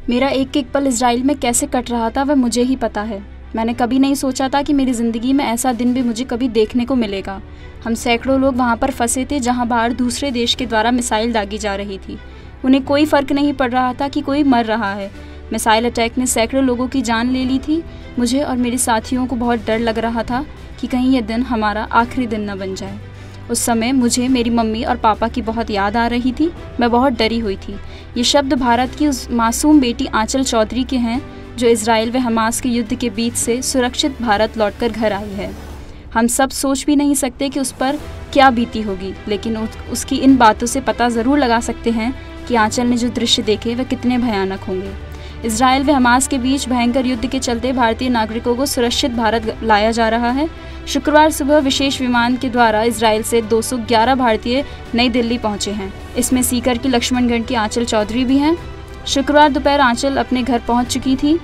मेरा एक एक पल इजराइल में कैसे कट रहा था वह मुझे ही पता है। मैंने कभी नहीं सोचा था कि मेरी ज़िंदगी में ऐसा दिन भी मुझे कभी देखने को मिलेगा। हम सैकड़ों लोग वहाँ पर फंसे थे जहाँ बाहर दूसरे देश के द्वारा मिसाइल दागी जा रही थी। उन्हें कोई फ़र्क नहीं पड़ रहा था कि कोई मर रहा है। मिसाइल अटैक ने सैकड़ों लोगों की जान ले ली थी। मुझे और मेरे साथियों को बहुत डर लग रहा था कि कहीं यह दिन हमारा आखिरी दिन न बन जाए। उस समय मुझे मेरी मम्मी और पापा की बहुत याद आ रही थी। मैं बहुत डरी हुई थी। ये शब्द भारत की उस मासूम बेटी आंचल चौधरी के हैं जो इजराइल व हमास के युद्ध के बीच से सुरक्षित भारत लौटकर घर आई है। हम सब सोच भी नहीं सकते कि उस पर क्या बीती होगी, लेकिन उसकी इन बातों से पता ज़रूर लगा सकते हैं कि आंचल ने जो दृश्य देखे वह कितने भयानक होंगे। इजराइल व हमास के बीच भयंकर युद्ध के चलते भारतीय नागरिकों को सुरक्षित भारत लाया जा रहा है। शुक्रवार सुबह विशेष विमान के द्वारा इजराइल से 211 भारतीय नई दिल्ली पहुंचे हैं। इसमें सीकर की लक्ष्मणगढ़ की आंचल चौधरी भी हैं। शुक्रवार दोपहर आंचल अपने घर पहुंच चुकी थी।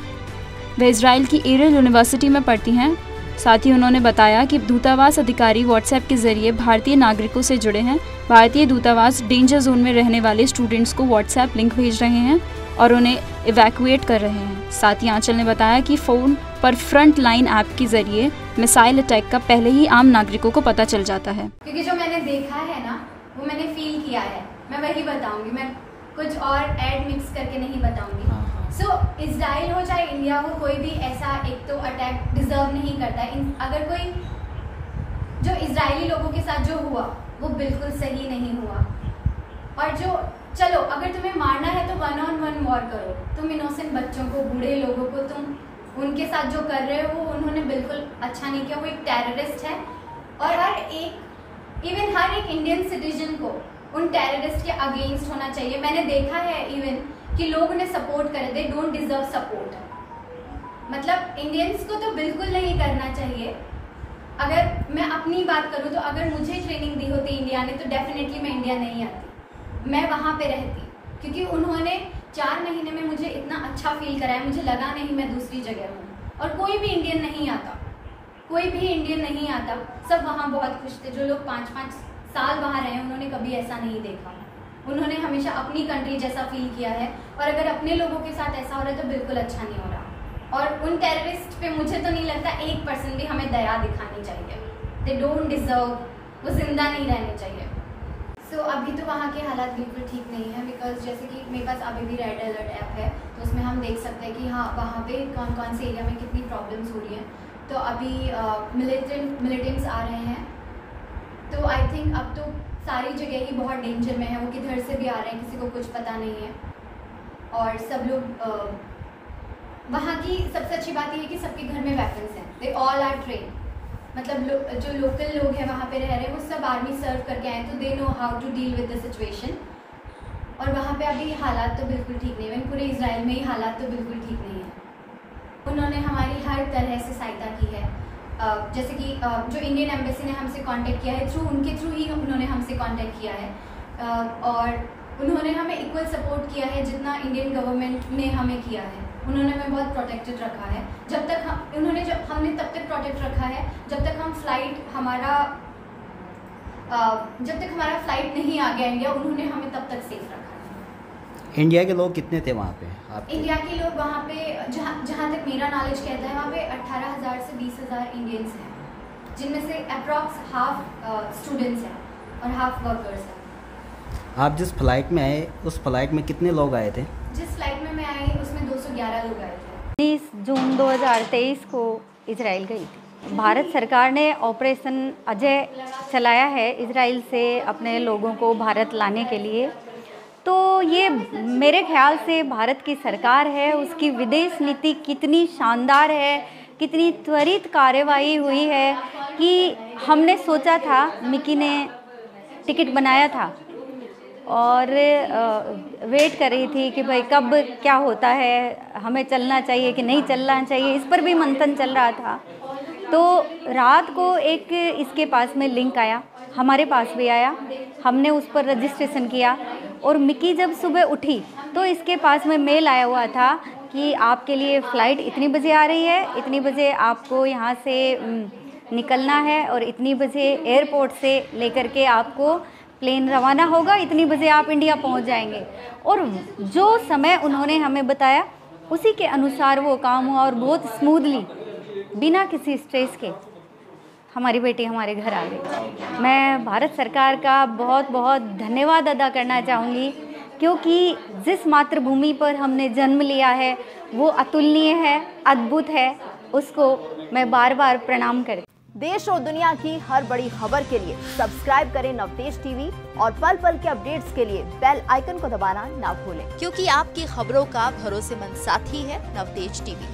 वे इजराइल की एरल यूनिवर्सिटी में पढ़ती हैं। साथ ही उन्होंने बताया कि दूतावास अधिकारी व्हाट्सएप के जरिए भारतीय नागरिकों से जुड़े हैं। भारतीय दूतावास डेंजर जोन में रहने वाले स्टूडेंट्स को व्हाट्सएप लिंक भेज रहे हैं और उन्हें इवैक्यूएट कर रहे हैं। साथ ही आंचल ने बताया कि फ़ोन पर फ्रंट लाइन ऐप के जरिए मिसाइल अटैक का पहले ही आम नागरिकों को पता चल जाता है। क्योंकि जो मैंने देखा है ना, वो मैंने फील किया है, मैं वही बताऊंगी। मैं कुछ और ऐड मिक्स करके नहीं बताऊंगी। सो इजराइल हो चाहे इंडिया हो, कोई भी ऐसा एक तो अटैक डिजर्व नहीं करता है। अगर कोई जो इजरायली लोगों के साथ जो हुआ वो बिल्कुल सही नहीं हुआ। और जो चलो अगर तुम्हें मारना है तो 1-on-1 वॉर करो। तुम इनोसेंट बच्चों को, बूढ़े लोगों को तुम उनके साथ जो कर रहे हो वो उन्होंने बिल्कुल अच्छा नहीं किया। वो एक टेररिस्ट है और हर एक इंडियन सिटीजन को उन टेररिस्ट के अगेंस्ट होना चाहिए। मैंने देखा है इवन कि लोग उन्हें सपोर्ट करे, दे डोंट डिजर्व सपोर्ट। मतलब इंडियंस को तो बिल्कुल नहीं करना चाहिए। अगर मैं अपनी बात करूँ तो अगर मुझे ट्रेनिंग दी होती इंडिया ने तो डेफिनेटली मैं इंडिया नहीं आती, मैं वहाँ पे रहती। क्योंकि उन्होंने 4 महीने में मुझे इतना अच्छा फील कराया, मुझे लगा नहीं मैं दूसरी जगह हूँ। और कोई भी इंडियन नहीं आता, कोई भी इंडियन नहीं आता। सब वहाँ बहुत खुश थे। जो लोग 5-5 साल वहाँ रहे उन्होंने कभी ऐसा नहीं देखा। उन्होंने हमेशा अपनी कंट्री जैसा फील किया है। और अगर अपने लोगों के साथ ऐसा हो रहा है तो बिल्कुल अच्छा नहीं हो रहा। और उन टेररिस्ट पे मुझे तो नहीं लगता 1% भी हमें दया दिखानी चाहिए। दे डोंट डिजर्व, वो जिंदा नहीं रहने चाहिए। सो अभी तो वहाँ के हालात बिल्कुल ठीक नहीं है। बिकॉज जैसे कि मेरे पास अभी भी रेड अलर्ट ऐप है, तो उसमें हम देख सकते हैं कि हाँ वहाँ पे कौन कौन से एरिया में कितनी प्रॉब्लम्स हो रही हैं। तो अभी मिलिटेंट्स आ रहे हैं, तो आई थिंक अब तो सारी जगह ही बहुत डेंजर में है। वो किधर से भी आ रहे हैं, किसी को कुछ पता नहीं है। और सब लोग वहाँ की सबसे अच्छी बात यह है कि सबके घर में वेपन्स हैं। They all are train. मतलब जो लोकल लोग हैं वहाँ पे रह रहे हैं वो सब आर्मी सर्व करके आए, तो they know how to deal with the situation. और वहाँ पे अभी हालात तो बिल्कुल ठीक नहीं है। पूरे इजराइल में ही हालात तो बिल्कुल ठीक नहीं है। उन्होंने हमारी हर तरह से सहायता की है। जैसे कि जो इंडियन एम्बेसी ने हमसे कांटेक्ट किया है, उनके थ्रू ही उन्होंने हमसे कांटेक्ट किया है। और उन्होंने हमें इक्वल सपोर्ट किया है जितना इंडियन गवर्नमेंट ने हमें किया है। उन्होंने हमें बहुत प्रोटेक्टेड रखा है। जब तक हमने तब तक प्रोटेक्ट रखा है जब तक हमारा फ्लाइट नहीं आ गया इंडिया, उन्होंने हमें तब तक सेफ रखा है। इंडिया के लोग कितने थे वहाँ पे आपके? इंडिया के लोग वहाँ पे जहाँ तक मेरा नॉलेज कहता है वहाँ पे 18,000 से 20,000 इंडियंस हैं, जिनमें से अप्रॉक्स हाफ स्टूडेंट्स हैं और हाफ वर्कर्स हैं। आप जिस फ्लाइट में आए उस फ्लाइट में कितने लोग आए थे? जिस फ्लाइट में मैं आई उसमें 211 लोग आए थे। 30 जून 2023 को इजराइल गई थी। भारत सरकार ने ऑपरेशन अजय चलाया है इजराइल से अपने लोगों को भारत लाने के लिए। तो ये मेरे ख्याल से भारत की सरकार है, उसकी विदेश नीति कितनी शानदार है, कितनी त्वरित कार्रवाई हुई है कि हमने सोचा था, मिकी ने टिकट बनाया था और वेट कर रही थी कि भाई कब क्या होता है, हमें चलना चाहिए कि नहीं चलना चाहिए, इस पर भी मंथन चल रहा था। तो रात को एक इसके पास में लिंक आया, हमारे पास भी आया, हमने उस पर रजिस्ट्रेशन किया और मिकी जब सुबह उठी तो इसके पास में मेल आया हुआ था कि आपके लिए फ़्लाइट इतनी बजे आ रही है, इतनी बजे आपको यहाँ से निकलना है और इतनी बजे एयरपोर्ट से लेकर के आपको प्लेन रवाना होगा, इतनी बजे आप इंडिया पहुंच जाएंगे। और जो समय उन्होंने हमें बताया उसी के अनुसार वो काम हुआ और बहुत स्मूथली, बिना किसी स्ट्रेस के हमारी बेटी हमारे घर आ गई। मैं भारत सरकार का बहुत बहुत धन्यवाद अदा करना चाहूँगी, क्योंकि जिस मातृभूमि पर हमने जन्म लिया है वो अतुलनीय है, अद्भुत है, उसको मैं बार बार प्रणाम करती। देश और दुनिया की हर बड़ी खबर के लिए सब्सक्राइब करें नवतेज टीवी और पल पल के अपडेट्स के लिए बेल आइकन को दबाना ना भूलें, क्योंकि आपकी खबरों का भरोसेमंद साथी है नवतेज टीवी।